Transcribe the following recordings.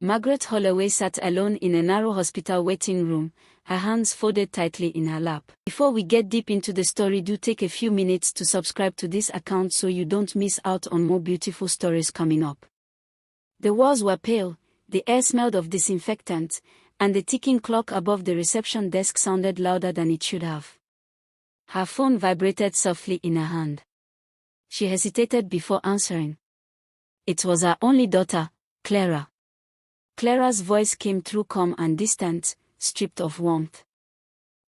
Margaret Holloway sat alone in a narrow hospital waiting room, her hands folded tightly in her lap. Before we get deep into the story, do take a few minutes to subscribe to this account so you don't miss out on more beautiful stories coming up. The walls were pale, the air smelled of disinfectant, and the ticking clock above the reception desk sounded louder than it should have. Her phone vibrated softly in her hand. She hesitated before answering. It was her only daughter, Clara. Clara's voice came through calm and distant, stripped of warmth.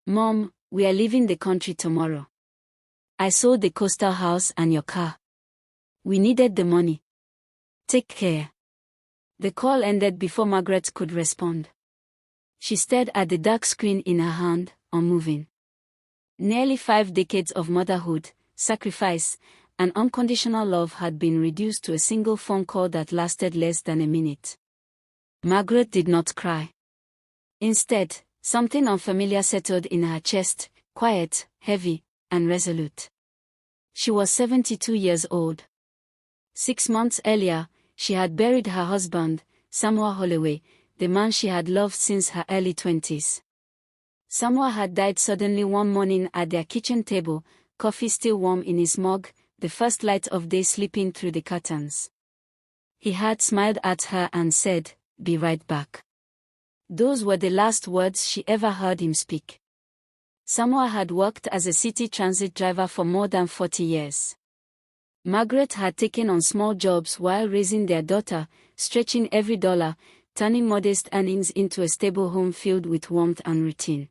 "Mom, we are leaving the country tomorrow. I sold the coastal house and your car. We needed the money. Take care." The call ended before Margaret could respond. She stared at the dark screen in her hand, unmoving. Nearly 5 decades of motherhood, sacrifice, and unconditional love had been reduced to a single phone call that lasted less than a minute. Margaret did not cry. Instead, something unfamiliar settled in her chest, quiet, heavy, and resolute. She was 72 years old. 6 months earlier, she had buried her husband, Samuel Holloway, the man she had loved since her early 20s. Samuel had died suddenly one morning at their kitchen table, coffee still warm in his mug, the first light of day slipping through the curtains. He had smiled at her and said, "Be right back." Those were the last words she ever heard him speak. Samuel had worked as a city transit driver for more than 40 years. Margaret had taken on small jobs while raising their daughter, stretching every dollar, turning modest earnings into a stable home filled with warmth and routine.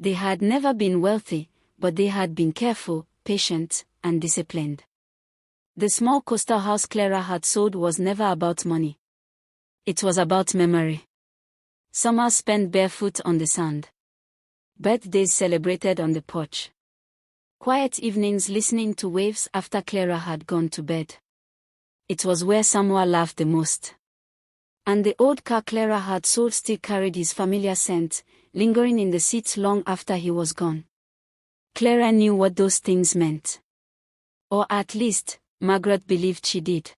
They had never been wealthy, but they had been careful, patient, and disciplined. The small coastal house Clara had sold was never about money. It was about memory. Summers spent barefoot on the sand. Birthdays celebrated on the porch. Quiet evenings listening to waves after Clara had gone to bed. It was where Samuel laughed the most. And the old car Clara had sold still carried his familiar scent, lingering in the seats long after he was gone. Clara knew what those things meant. Or at least, Margaret believed she did.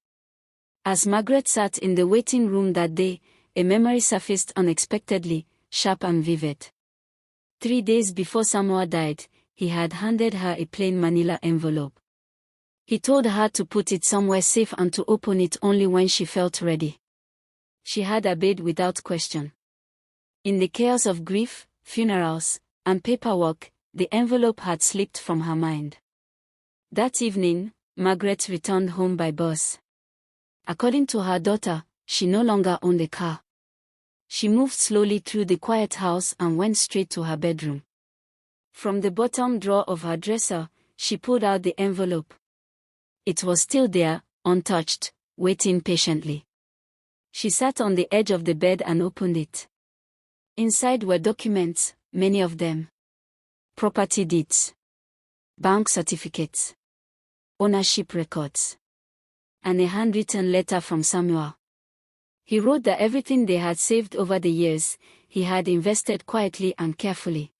As Margaret sat in the waiting room that day, a memory surfaced unexpectedly, sharp and vivid. 3 days before Samuel died, he had handed her a plain manila envelope. He told her to put it somewhere safe and to open it only when she felt ready. She had obeyed without question. In the chaos of grief, funerals, and paperwork, the envelope had slipped from her mind. That evening, Margaret returned home by bus. According to her daughter, she no longer owned a car. She moved slowly through the quiet house and went straight to her bedroom. From the bottom drawer of her dresser, she pulled out the envelope. It was still there, untouched, waiting patiently. She sat on the edge of the bed and opened it. Inside were documents, many of them. Property deeds. Bank certificates. Ownership records. And a handwritten letter from Samuel. He wrote that everything they had saved over the years, he had invested quietly and carefully.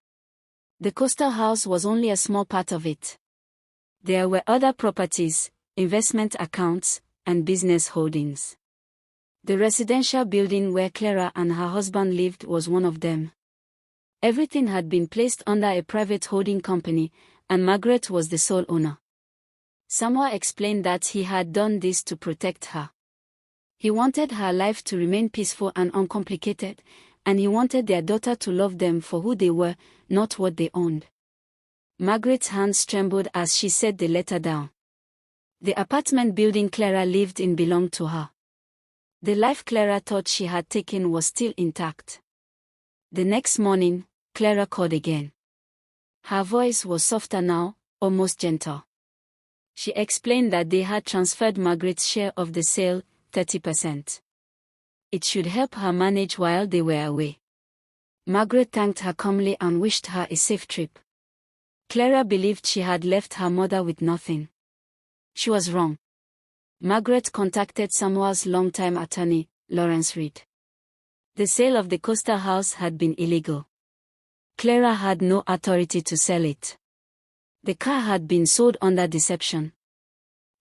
The coastal house was only a small part of it. There were other properties, investment accounts, and business holdings. The residential building where Clara and her husband lived was one of them. Everything had been placed under a private holding company, and Margaret was the sole owner. Samuel explained that he had done this to protect her. He wanted her life to remain peaceful and uncomplicated, and he wanted their daughter to love them for who they were, not what they owned. Margaret's hands trembled as she set the letter down. The apartment building Clara lived in belonged to her. The life Clara thought she had taken was still intact. The next morning, Clara called again. Her voice was softer now, almost gentle. She explained that they had transferred Margaret's share of the sale, 30%. It should help her manage while they were away. Margaret thanked her calmly and wished her a safe trip. Clara believed she had left her mother with nothing. She was wrong. Margaret contacted Samuel's longtime attorney, Lawrence Reed. The sale of the coastal house had been illegal. Clara had no authority to sell it. The car had been sold under deception.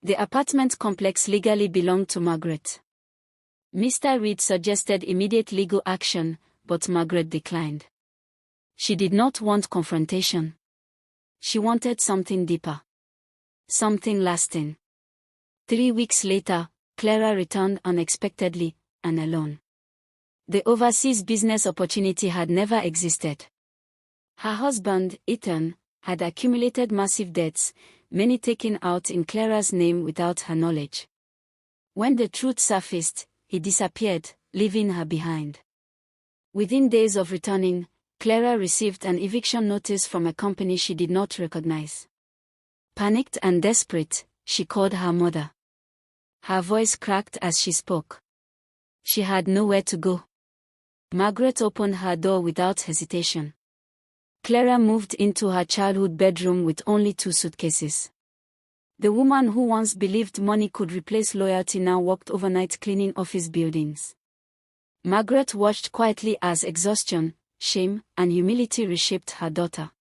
The apartment complex legally belonged to Margaret. Mr. Reed suggested immediate legal action, but Margaret declined. She did not want confrontation. She wanted something deeper. Something lasting. 3 weeks later, Clara returned unexpectedly, and alone. The overseas business opportunity had never existed. Her husband, Ethan, had accumulated massive debts, many taken out in Clara's name without her knowledge. When the truth surfaced, he disappeared, leaving her behind. Within days of returning, Clara received an eviction notice from a company she did not recognize. Panicked and desperate, she called her mother. Her voice cracked as she spoke. She had nowhere to go. Margaret opened her door without hesitation. Clara moved into her childhood bedroom with only 2 suitcases. The woman who once believed money could replace loyalty now worked overnight cleaning office buildings. Margaret watched quietly as exhaustion, shame, and humility reshaped her daughter.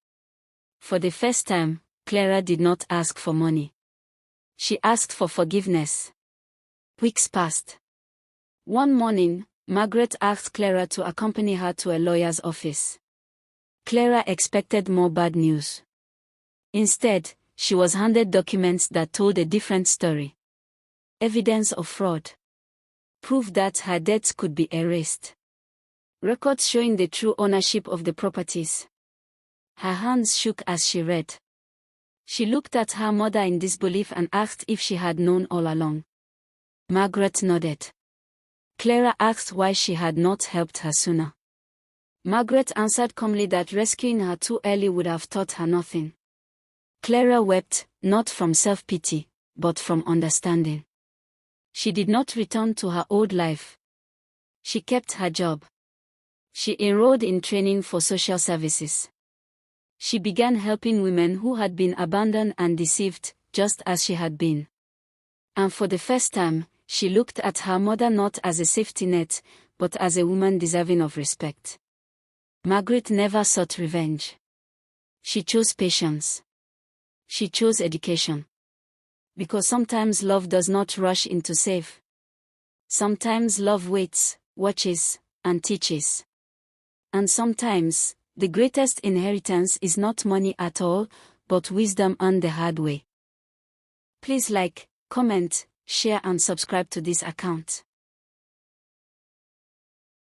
For the first time, Clara did not ask for money. She asked for forgiveness. Weeks passed. One morning, Margaret asked Clara to accompany her to a lawyer's office. Clara expected more bad news. Instead, she was handed documents that told a different story. Evidence of fraud. Proof that her debts could be erased. Records showing the true ownership of the properties. Her hands shook as she read. She looked at her mother in disbelief and asked if she had known all along. Margaret nodded. Clara asked why she had not helped her sooner. Margaret answered calmly that rescuing her too early would have taught her nothing. Clara wept, not from self-pity, but from understanding. She did not return to her old life. She kept her job. She enrolled in training for social services. She began helping women who had been abandoned and deceived, just as she had been. And for the first time, she looked at her mother not as a safety net, but as a woman deserving of respect. Margaret never sought revenge. She chose patience. She chose education. Because sometimes love does not rush in to save. Sometimes love waits, watches, and teaches. And sometimes, the greatest inheritance is not money at all, but wisdom earned the hard way. Please like, comment, share and subscribe to this account.